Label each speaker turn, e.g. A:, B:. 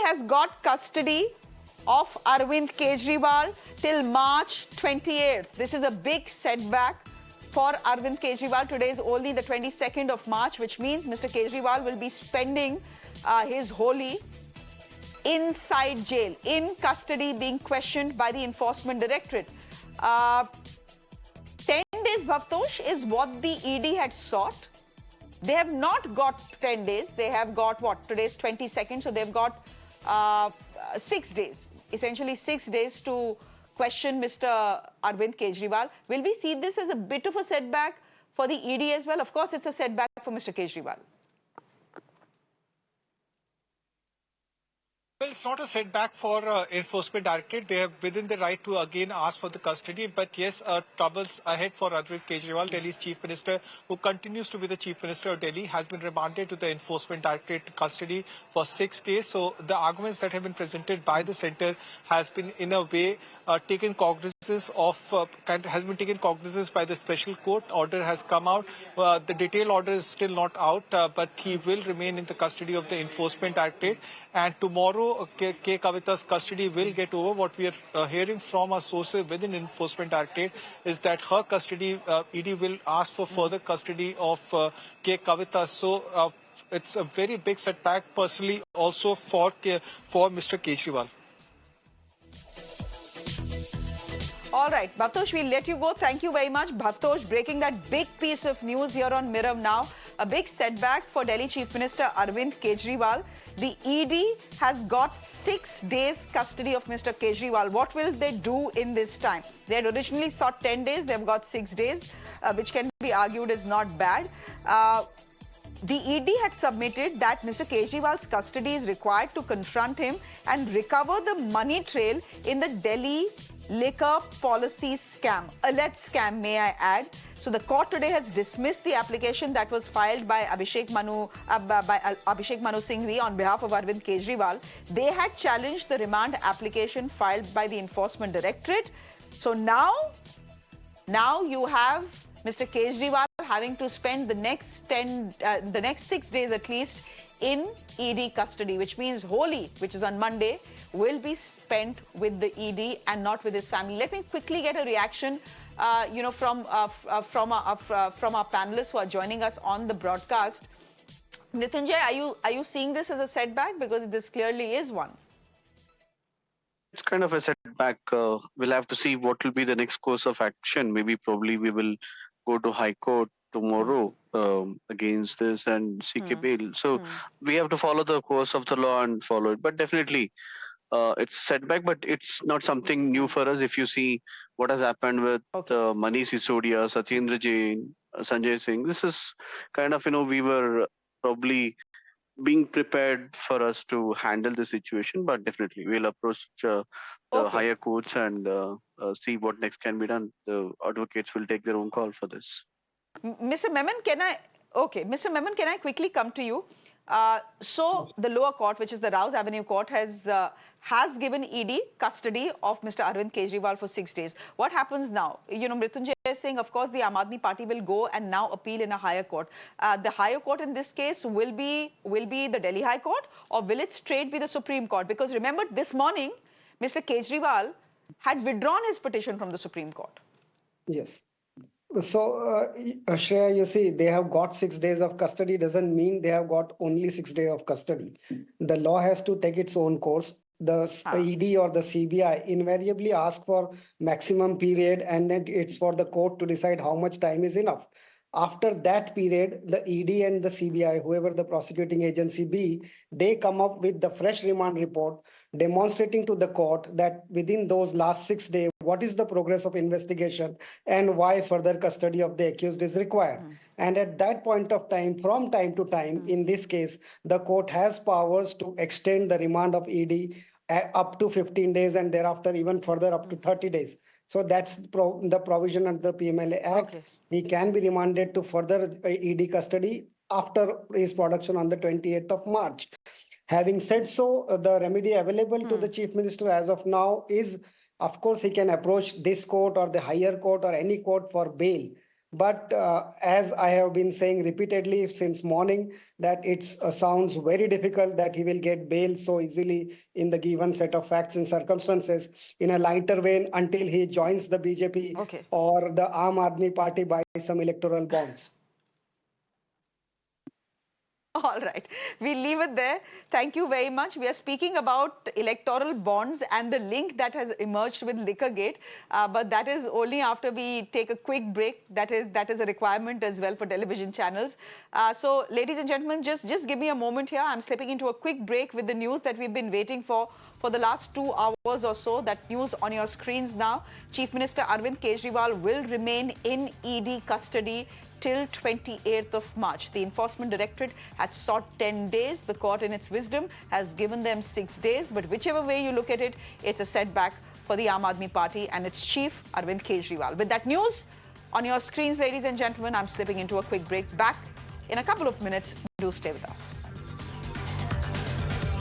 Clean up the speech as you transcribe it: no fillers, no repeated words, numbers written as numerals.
A: has got custody of Arvind Kejriwal till March 28th. This is a big setback for Arvind Kejriwal. Today is only the 22nd of March, which means Mr. Kejriwal will be spending his Holi inside jail, in custody, being questioned by the Enforcement Directorate. 10 days, Bhavtosh, is what the ED had sought. They have not got 10 days. They have got what? Today's 22nd, so they've got 6 days. Essentially 6 days to question Mr. Arvind Kejriwal. Will we see this as a bit of a setback for the ED as well? Of course, it's a setback for Mr. Kejriwal.
B: Well, it's not a setback for Enforcement Directorate. They have within the right to again ask for the custody. But yes, troubles ahead for Arvind Kejriwal, Delhi's Chief Minister, who continues to be the Chief Minister of Delhi, has been remanded to the Enforcement Directorate custody for 6 days. So the arguments that have been presented by the centre has been in a way taken cognizance of, has been taken cognizance by the special court. Order has come out. The detailed order is still not out, but he will remain in the custody of the Enforcement Directorate. And tomorrow, K. Kavita's custody will get over. What we are hearing from our sources within Enforcement Directorate is that her custody, ED will ask for further custody of K. Kavita. So it's a very big setback, personally, also for Mr. Kejriwal.
A: All right, Bhavtosh, we'll let you go. Thank you very much. Bhavtosh breaking that big piece of news here on Mirror Now. A big setback for Delhi Chief Minister Arvind Kejriwal. The ED has got 6 days custody of Mr. Kejriwal. What will they do in this time? They had originally sought 10 days. They've got 6 days, which can be argued is not bad. The ED had submitted that Mr. Kejriwal's custody is required to confront him and recover the money trail in the Delhi liquor policy scam, alleged scam, may I add. So the court today has dismissed the application that was filed by Abhishek Manu Singhvi on behalf of Arvind Kejriwal. They had challenged the remand application filed by the Enforcement Directorate. So now you have Mr. Kejriwal having to spend the next 6 days at least in ED custody, which means Holi, which is on Monday, will be spent with the ED and not with his family. Let me quickly get a reaction, from our panelists who are joining us on the broadcast. Mrityunjay, are you seeing this as a setback? Because this clearly is one.
C: It's kind of a setback. We'll have to see what will be the next course of action. Probably we will go to High Court tomorrow against this and seek a bail. So we have to follow the course of the law and follow it. But definitely, it's a setback, but it's not something new for us. If you see what has happened with Manish Sisodia, Satyendra Jain, Sanjay Singh, this is kind of, we were probably being prepared for us to handle the situation, but definitely we'll approach the higher courts and see what next can be done. The advocates will take their own call for this.
A: Mr. Memon, can I quickly come to you? So the lower court, which is the Rouse Avenue Court, has given ED custody of Mr. Arvind Kejriwal for 6 days. What happens now? Mrityunjay is saying, of course, the Aam Aadmi Party will go and now appeal in a higher court. The higher court in this case will be the Delhi High Court, or will it straight be the Supreme Court? Because remember, this morning, Mr. Kejriwal had withdrawn his petition from the Supreme Court.
D: Yes. So, Shreya, you see, they have got 6 days of custody doesn't mean they have got only 6 days of custody. The law has to take its own course. The ED or the CBI invariably ask for maximum period, and then it's for the court to decide how much time is enough. After that period, the ED and the CBI, whoever the prosecuting agency be, they come up with the fresh remand report demonstrating to the court that within those last 6 days, what is the progress of investigation and why further custody of the accused is required. And at that point of time, from time to time, in this case, the court has powers to extend the remand of ED up to 15 days and thereafter even further up to 30 days. So that's the provision under the PMLA Act. He can be remanded to further ED custody after his production on the 28th of March. Having said so, the remedy available to the Chief Minister as of now is, of course, he can approach this court or the higher court or any court for bail. But as I have been saying repeatedly since morning, that it sounds very difficult that he will get bail so easily in the given set of facts and circumstances in a lighter vein until he joins the BJP
A: Okay.
D: or the Aam Aadmi Party by some electoral bonds.
A: All right, we'll leave it there. Thank you very much. We are speaking about electoral bonds and the link that has emerged with Liquorgate, but that is only after we take a quick break. That is a requirement as well for television channels. So, ladies and gentlemen, just give me a moment here. I'm slipping into a quick break with the news that we've been waiting for the last 2 hours or so. That news on your screens now. Chief Minister Arvind Kejriwal will remain in ED custody till 28th of March. The Enforcement Directorate had sought 10 days. The court, in its wisdom, has given them 6 days. But whichever way you look at it, it's a setback for the Aam Aadmi Party and its chief, Arvind Kejriwal. With that news on your screens, ladies and gentlemen, I'm slipping into a quick break. Back in a couple of minutes. Do stay with us.